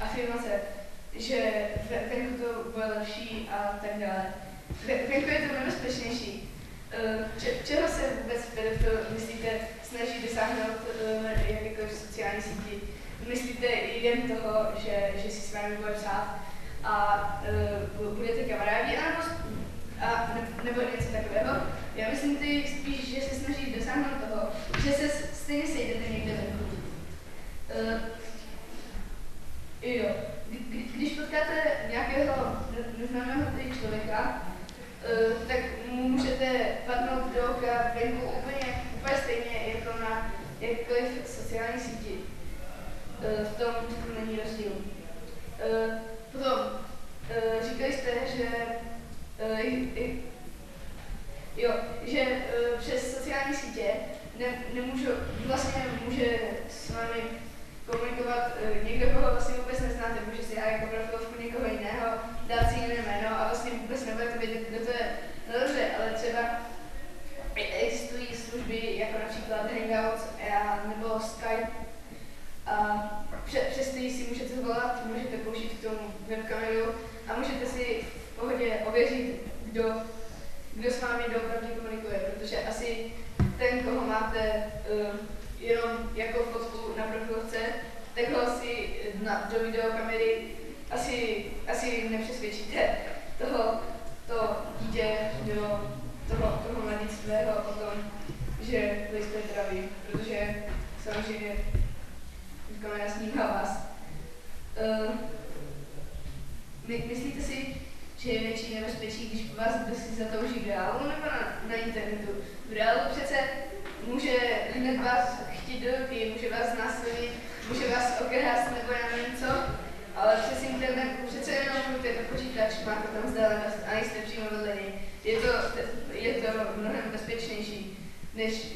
afirmace, že venku to bude lepší a tak dále. Venku je to nebezpečnější. Čeho se vůbec pedofil, myslíte, snaží dosáhnout jakékoliv sociální síti? Myslíte jen toho, že si s vámi bude psát a budete kamarádi, nebo něco takového? Já myslím spíš, že se snaží dosáhnout toho, že se stejně sejdete někde venku. Jo. Když potkáte nějakého neznámého člověka, tak můžete padnout do oka venku úplně stejně jako na jakkoliv sociální síti. V tom není rozdíl. Potom říkali jste, že přes sociální sítě může s vámi komunikovat někdo, koho vlastně vůbec neznáte, může si dát jako profilovku někoho jiného, dát si jiné jméno a vlastně vůbec nebudete vědět, kdo to je. No dobře, ale třeba existují služby jako například Hangouts nebo Skype a přes ty si můžete volat, můžete použít k tomu webkameru a můžete si v pohodě ověřit, kdo s vámi doopravdy komunikuje, protože asi ten, koho máte jenom jako fotku na profilovce, tak ho asi do videokamery asi nepřesvědčíte to dítě nebo toho mladistvého o tom, že vy jste zdraví, protože samozřejmě kamera snímá vás. Myslíte si, že je větší nebezpečí, když po vás kdo si zatouží v reálu nebo na internetu? V reálu přece může hned vás chtít do ruky, může vás znásilnit, může vás okrást nebo já nevím co, ale přes internet přece jenom mluvíte do počítač, máte tam vzdálenost a nejste přímo vedle něj. Je to mnohem bezpečnější, než